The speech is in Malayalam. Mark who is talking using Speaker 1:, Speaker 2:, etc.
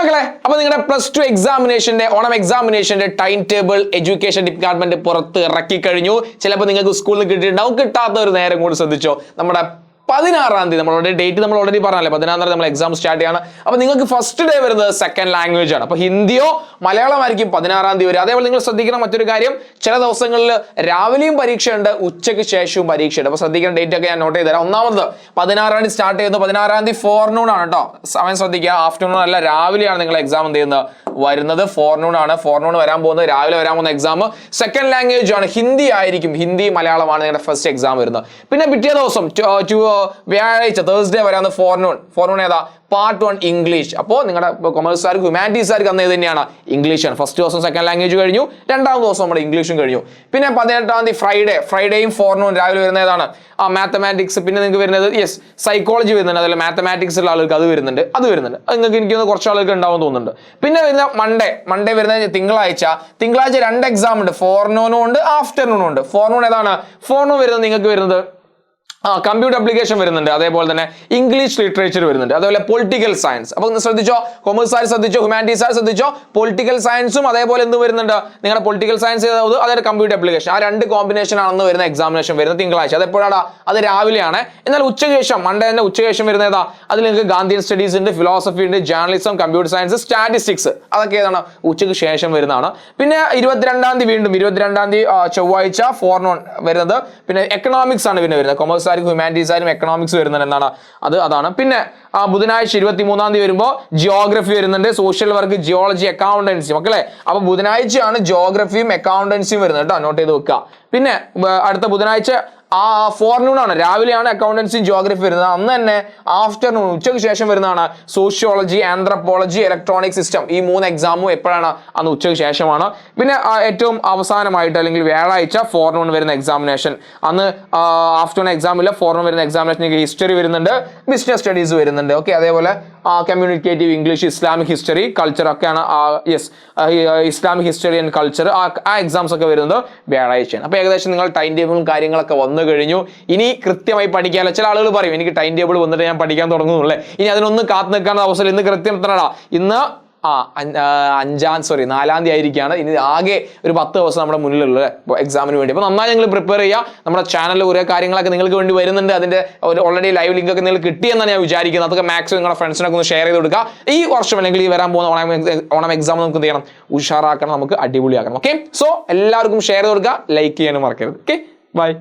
Speaker 1: മക്കളെ, അപ്പോൾ നിങ്ങളുടെ +2 എക്സാമിനേഷന്റെ ഓണം എക്സാമിനേഷന്റെ ടൈം ടേബിൾ എഡ്യൂക്കേഷൻ ഡിപ്പാർട്ട്മെന്റ് പുറത്ത് ഇറക്കി കഴിഞ്ഞു. ചിലപ്പോൾ നിങ്ങൾക്ക് സ്കൂളിൽ നിന്ന് കിട്ടിയിട്ടുണ്ടാവും. കിട്ടാത്ത ഒരു നേരം കൂടി ശ്രദ്ധിച്ചോ. നമ്മുടെ 16-ാം തീയതി നമ്മളോട് ഡേറ്റ് നമ്മൾ ഓൾറെഡി പറഞ്ഞല്ലേ, 16-ാം തീയതി നമ്മൾ എക്സാം സ്റ്റാർട്ട് ചെയ്യാണ്. അപ്പോൾ നിങ്ങൾക്ക് ഫസ്റ്റ് ഡേ വരുന്നത് സെക്കൻഡ് ലാംഗ്വേജ് ആണ്. അപ്പോൾ ഹിന്ദിയോ മലയാളമായിരിക്കും 16-ാം തീയതി വരെ. അതേപോലെ നിങ്ങൾ ശ്രദ്ധിക്കണം മറ്റൊരു കാര്യം, ചില ദിവസങ്ങളിൽ രാവിലെയും പരീക്ഷയുണ്ട്, ഉച്ചയ്ക്ക് ശേഷവും പരീക്ഷയുണ്ട്. അപ്പോൾ ശ്രദ്ധിക്കുന്ന ഡേറ്റ് ഒക്കെ ഞാൻ നോട്ട് ചെയ്ത് തരാം. ഒന്നാമത് 16-ാം തീയതി സ്റ്റാർട്ട് ചെയ്യുന്നത്, 16-ാം തീയതി ഫോർനൂൺ ആണ് കേട്ടോ. സമയം ശ്രദ്ധിക്കുക, ആഫ്റ്റർനൂൺ അല്ല, രാവിലെയാണ് നിങ്ങൾ എക്സാം എന്ത് ചെയ്യുന്നത് വരുന്നത്. ഫോർനൂൺ ആണ്, ഫോർനൂൺ വരാൻ പോകുന്നത്, രാവിലെ വരാൻ പോകുന്ന എക്സാം സെക്കൻഡ് ലാംഗ്വേജ് ആണ്, ഹിന്ദി ആയിരിക്കും. ഹിന്ദി മലയാളമാണ് നിങ്ങളുടെ ഫസ്റ്റ് എക്സാം വരുന്നത്. പിന്നെ പിറ്റേ ദിവസം വ്യാഴാഴ്ച തേഴ്സ്ഡേ വരാന്ന് ഫോർനൂൺ ഏതാ? Part 1 English. അപ്പോൾ നിങ്ങളുടെ കൊമേഴ്സുകാർക്ക് ഹ്യൂമാനിറ്റീസുകാർക്ക് അന്ന് തന്നെയാണ് ഇംഗ്ലീഷാണ്. ഫസ്റ്റ് ദിവസം സെക്കൻഡ് ലാംഗ്വേജ് കഴിഞ്ഞു, രണ്ടാമത്തെ ദിവസം നമ്മുടെ ഇംഗ്ലീഷും കഴിഞ്ഞു. പിന്നെ 18-ാം തീയതി ഫ്രൈഡേയും ഫോർനൂൺ രാവിലെ വരുന്ന ഏതാണ്? മാത്തമാറ്റിക്സ്. പിന്നെ നിങ്ങൾക്ക് വരുന്നത് സൈക്കോളജി വരുന്നുണ്ട്, അതുപോലെ മാത്തമാറ്റിക്സ് ഉള്ള ആൾക്ക് അത് വരുന്നുണ്ട്. നിങ്ങൾക്ക് എനിക്ക് കുറച്ച് ആളുകൾക്ക് ഉണ്ടാവും തോന്നുന്നുണ്ട്. പിന്നെ വരുന്ന മൺഡേ വരുന്ന തിങ്കളാഴ്ച 2 എക്സാം ഉണ്ട്, ഫോർനൂണും ഉണ്ട് ആഫ്റ്റർനൂണും ഉണ്ട്. ഫോർനൂൺ ഏതാണ്? ഫോർനൂൺ വരുന്നത് നിങ്ങൾക്ക് വരുന്നത് കമ്പ്യൂട്ടർ അപ്ലിക്കേഷൻ വരുന്നുണ്ട്, അതേപോലെ തന്നെ ഇംഗ്ലീഷ് ലിറ്ററേച്ചർ വരുന്നുണ്ട്, അതേപോലെ പൊളിറ്റിക്കൽ സയൻസ്. അപ്പോൾ ശ്രദ്ധിച്ചോ, കൊമേഴ്സുകാർ ശ്രദ്ധിച്ചോ, ഹ്യൂമാനിറ്റീസുകാർ ശ്രദ്ധിച്ചോ, പൊളിറ്റിക്കൽ സയൻസും അതേപോലെ എന്ത് വരുന്നുണ്ട്? നിങ്ങളുടെ പൊളിറ്റിക്കൽ സയൻസ് അതായത് കമ്പ്യൂട്ടർ അപ്ലിക്കേഷൻ, ആ 2 കോമ്പിനേഷൻ ആണെന്ന് വരുന്ന എക്സാമിനേഷൻ വരുന്നത് തിങ്കളാഴ്ച. അതെപ്പോഴാണ്? അത് രാവിലെയാണ്. എന്നാൽ ഉച്ചയ്ക്ക് ശേഷം മൺഡേ തന്നെ ഉച്ചയ്ക്ക് ശേഷം വരുന്ന ഏതാ? അതിൽ നിങ്ങൾക്ക് ഗാന്ധിയൻ സ്റ്റഡീസ് ഉണ്ട്, ഫിലോസഫി ഉണ്ട്, ജേർണലിസം, കമ്പ്യൂട്ടർ സയൻസ്, സ്റ്റാറ്റിസ്റ്റിക്സ്, അതൊക്കെ ഏതാണ്? ഉച്ചയ്ക്ക് ശേഷം വരുന്നതാണ്. പിന്നെ 22-ാം തീയതി വീണ്ടും 22-ാം തീയതി ചൊവ്വാഴ്ച ഫോർനൂൺ വരുന്നത്. പിന്നെ എക്കണോമിക്സ് ആണ് പിന്നെ വരുന്നത്, കൊമേഴ്സ് ഹ്യൂമാനിറ്റീസായാലും എക്കണോമിക്സ് വരുന്നത് എന്താണ്? അതാണ്. പിന്നെ ബുധനാഴ്ച 23-ാം തീയതി വരുമ്പോൾ ജിയോഗ്രഫി വരുന്നുണ്ട്, സോഷ്യൽ വർക്ക്, ജിയോളജി, അക്കൗണ്ടൻസി. മക്കളെ, അപ്പൊ ബുധനാഴ്ചയാണ് ജിയോഗ്രഫിയും അക്കൗണ്ടൻസിയും വരുന്നത് കേട്ടോ, നോട്ട് ചെയ്ത് വെക്കുക. പിന്നെ അടുത്ത ബുധനാഴ്ച ഫോർനൂൺ ആണ്, രാവിലെയാണ് അക്കൗണ്ടൻസിയും ജിയോഗ്രഫി വരുന്നത്. അന്ന് തന്നെ ആഫ്റ്റർനൂൺ ഉച്ചയ്ക്ക് ശേഷം വരുന്നതാണ് സോഷ്യോളജി, ആന്ത്രപ്പോളജി, ഇലക്ട്രോണിക് സിസ്റ്റം. ഈ 3 എക്സാമും എപ്പോഴാണ്? അന്ന് ഉച്ചയ്ക്ക് ശേഷമാണ്. പിന്നെ ഏറ്റവും അവസാനമായിട്ട് അല്ലെങ്കിൽ വ്യാഴാഴ്ച ഫോർനൂൺ വരുന്ന എക്സാമിനേഷൻ. അന്ന് ആഫ്റ്റർനൂൺ എക്സാം ഇല്ല, ഫോർനൂൺ വരുന്ന എക്സാമിനേഷൻ ഹിസ്റ്ററി വരുന്നുണ്ട്, ബിസിനസ് സ്റ്റഡീസ് വരുന്നുണ്ട്. ഓക്കെ, അതേപോലെ communicative English, Islamic history, culture ഒക്കെയാണ്. ഇസ്ലാമിക് ഹിസ്റ്ററി ആൻഡ് കൾച്ചർ, ആ എക്സാംസ് ഒക്കെ വരുന്നത് വ്യാഴാഴ്ചയാണ്. അപ്പോൾ ഏകദേശം നിങ്ങൾ ടൈം ടേബിളും കാര്യങ്ങളൊക്കെ വന്നു കഴിഞ്ഞു. ഇനി കൃത്യമായി പഠിക്കാമല്ലോ. ചില ആളുകൾ പറയും എനിക്ക് ടൈം ടേബിൾ വന്നിട്ട് ഞാൻ പഠിക്കാൻ തുടങ്ങുന്നുള്ളേ, ഇനി അതിനൊന്നും കാത്തു നിൽക്കാനുള്ള അവസരം. ഇന്ന് കൃത്യം എത്രടാ? ഇന്ന് 4-ാം തീയതി ആയിരിക്കുകയാണ്. ഇനി ആകെ ഒരു 10 ദിവസം നമ്മുടെ മുന്നിലുള്ള എക്സാമിന് വേണ്ടി. അപ്പോൾ നന്നായി നിങ്ങൾ പ്രിപ്പയർ ചെയ്യുക. നമ്മുടെ ചാനലിൽ കുറേ കാര്യങ്ങളൊക്കെ നിങ്ങൾക്ക് വേണ്ടി വരുന്നുണ്ട്. അതിന്റെ ഓൾറെഡി ലൈവ് ലിങ്ക് ഒക്കെ നിങ്ങൾ കിട്ടിയെന്നാണ് ഞാൻ വിചാരിക്കുന്നത്. അതൊക്കെ മാക്സിമം നിങ്ങളുടെ ഫ്രണ്ട്സിനൊക്കെ ഒന്ന് ഷെയർ ചെയ്ത് കൊടുക്കുക. ഈ വർഷം അല്ലെങ്കിൽ ഈ വരാൻ പോകുന്ന ഓണം എക്സാം നമുക്ക് എന്ത് ചെയ്യണം? ഉഷാറാക്കണം, നമുക്ക് അടിപൊളിയാക്കണം. ഓക്കെ, സോ എല്ലാവർക്കും ഷെയർ ചെയ്ത് കൊടുക്കുക, ലൈക്ക് ചെയ്യാനും മറക്കരുത്. Okay, by.